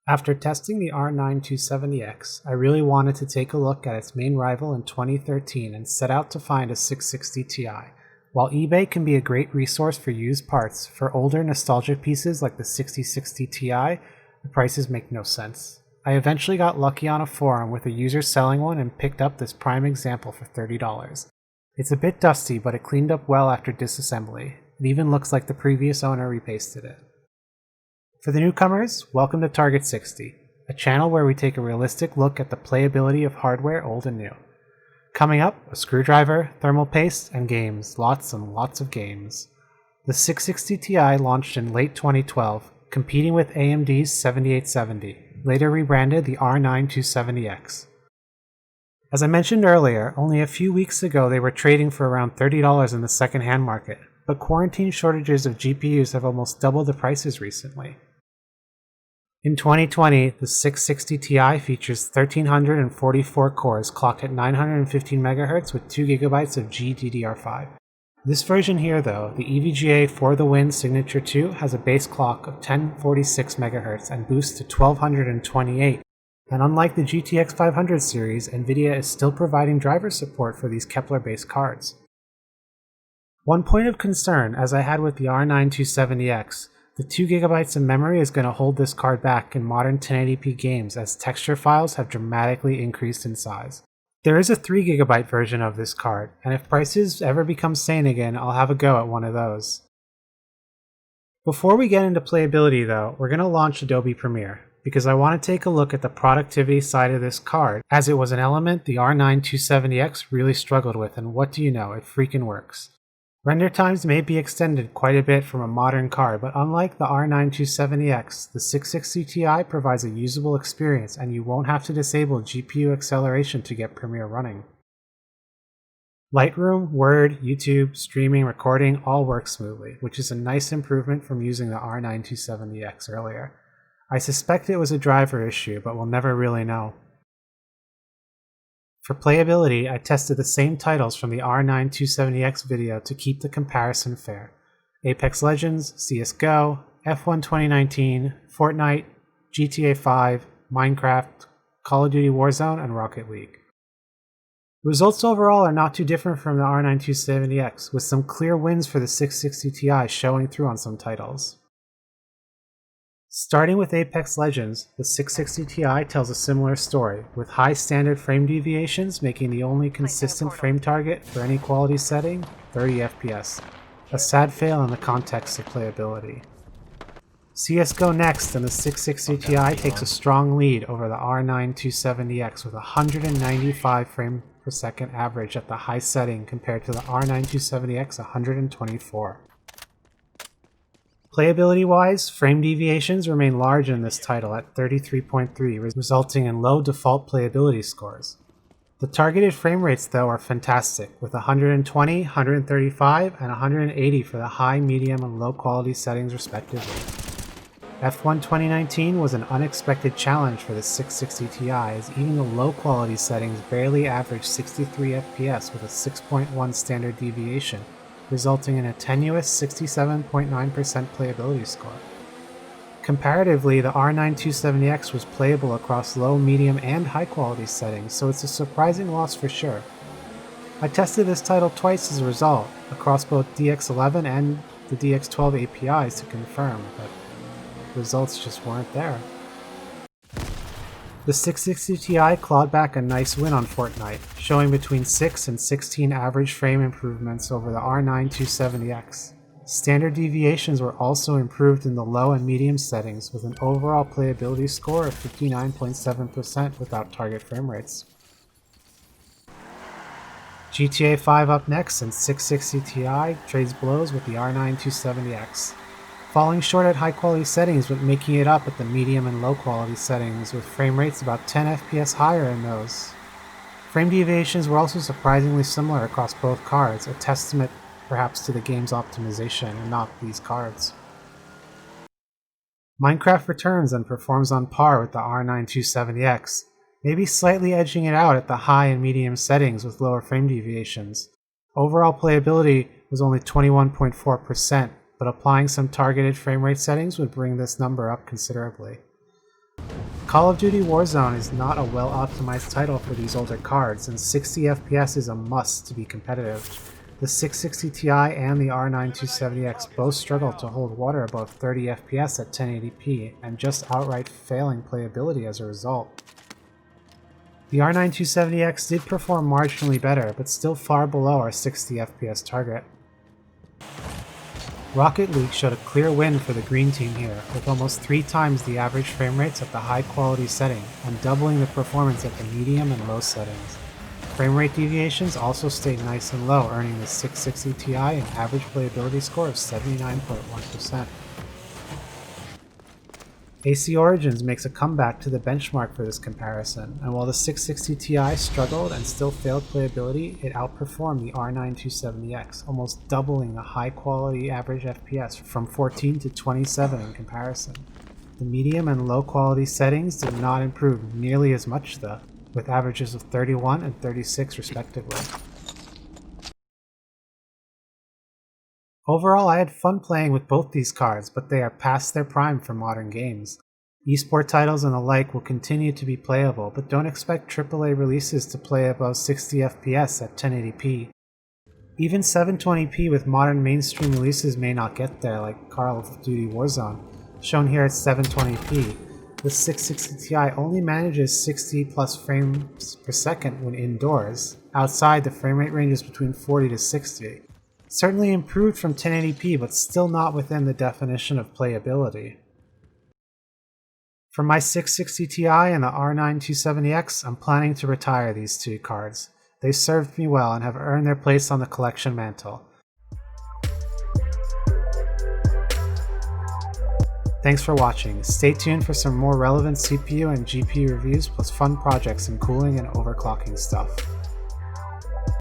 After testing the R9 270X, I really wanted to take a look at its main rival in 2013 and set out to find a 660 Ti. While eBay can be a great resource for used parts, for older nostalgic pieces like the 6060 Ti, the prices make no sense. I eventually got lucky on a forum with a user selling one and picked up this prime example for $30. It's a bit dusty, but it cleaned up well after disassembly. It even looks like the previous owner repasted it. For the newcomers, welcome to Target 60, a channel where we take a realistic look at the playability of hardware old and new. Coming up, a screwdriver, thermal paste, and games, lots and lots of games. The 660 Ti launched in late 2012, competing with AMD's 7870, later rebranded the R9 270X. As I mentioned earlier, only a few weeks ago they were trading for around $30 in the second-hand market, but quarantine shortages of GPUs have almost doubled the prices recently. In 2020, the 660 Ti features 1,344 cores clocked at 915 MHz with 2GB of GDDR5. This version here though, the EVGA For the Win Signature 2, has a base clock of 1046 MHz and boosts to 1228, and unlike the GTX 500 series, Nvidia is still providing driver support for these Kepler-based cards. One point of concern, as I had with the R9 270X, the 2GB of memory is going to hold this card back in modern 1080p games as texture files have dramatically increased in size. There is a 3GB version of this card, and if prices ever become sane again, I'll have a go at one of those. Before we get into playability though, we're going to launch Adobe Premiere, because I want to take a look at the productivity side of this card, as it was an element the R9 270X really struggled with, and what do you know, it freaking works. Render times may be extended quite a bit from a modern card, but unlike the R9 270X, the 660 Ti provides a usable experience and you won't have to disable GPU acceleration to get Premiere running. Lightroom, Word, YouTube, streaming, recording all work smoothly, which is a nice improvement from using the R9 270X earlier. I suspect it was a driver issue, but we'll never really know. For playability, I tested the same titles from the R9 270X video to keep the comparison fair: Apex Legends, Csgo, F1 2019, Fortnite, GTA 5, Minecraft, Call of Duty Warzone, and Rocket League. The results overall are not too different from the R9 270X, with some clear wins for the 660 Ti showing through on some titles. Starting with Apex Legends, the 660 Ti tells a similar story, with high standard frame deviations making the only consistent frame target for any quality setting 30 FPS, a sad fail in the context of playability. Csgo next, and the 660 Ti takes a strong lead over the R9 270X with 195 frames per second average at the high setting compared to the R9 270X 124. Playability-wise, frame deviations remain large in this title at 33.3, resulting in low default playability scores. The targeted frame rates though are fantastic, with 120, 135, and 180 for the high, medium, and low quality settings respectively. F1 2019 was an unexpected challenge for the 660 Ti, as even the low quality settings barely averaged 63 FPS with a 6.1 standard deviation, resulting in a tenuous 67.9% playability score. Comparatively, the R9 270X was playable across low, medium, and high quality settings, so it's a surprising loss for sure. I tested this title twice as a result, across both DX11 and the DX12 APIs to confirm, but results just weren't there. The 660 Ti clawed back a nice win on Fortnite, showing between 6 and 16 average frame improvements over the R9 270X. Standard deviations were also improved in the low and medium settings, with an overall playability score of 59.7% without target frame rates. GTA 5 up next, and 660 Ti trades blows with the R9 270X. Falling short at high quality settings but making it up at the medium and low quality settings, with frame rates about 10 FPS higher in those. Frame deviations were also surprisingly similar across both cards, a testament perhaps to the game's optimization and not these cards. Minecraft returns and performs on par with the R9 270X, maybe slightly edging it out at the high and medium settings with lower frame deviations. Overall playability was only 21.4%, but applying some targeted frame rate settings would bring this number up considerably. Call of Duty Warzone is not a well-optimized title for these older cards, and 60 FPS is a must to be competitive. The 660 Ti and the R9 270X both struggle to hold water above 30 FPS at 1080p, and just outright failing playability as a result. The R9 270X did perform marginally better, but still far below our 60 FPS target. Rocket League showed a clear win for the green team here, with almost 3 times the average frame rates at the high quality setting, and doubling the performance at the medium and low settings. Frame rate deviations also stayed nice and low, earning the 660 Ti an average playability score of 79.1%. AC Origins makes a comeback to the benchmark for this comparison, and while the 660 Ti struggled and still failed playability, it outperformed the R9 270X, almost doubling the high-quality average FPS from 14 to 27 in comparison. The medium and low-quality settings did not improve nearly as much though, with averages of 31 and 36 respectively. Overall, I had fun playing with both these cards, but they are past their prime for modern games. Esport titles and the like will continue to be playable, but don't expect AAA releases to play above 60 FPS at 1080p. Even 720p with modern mainstream releases may not get there, like Call of Duty Warzone, shown here at 720p. The 660 Ti only manages 60 plus frames per second when indoors. Outside, the frame rate ranges between 40 to 60. Certainly improved from 1080p, but still not within the definition of playability. For my 660 Ti and the R9 270X, I'm planning to retire these two cards. They served me well and have earned their place on the collection mantle. Thanks for watching. Stay tuned for some more relevant CPU and GPU reviews plus fun projects in cooling and overclocking stuff.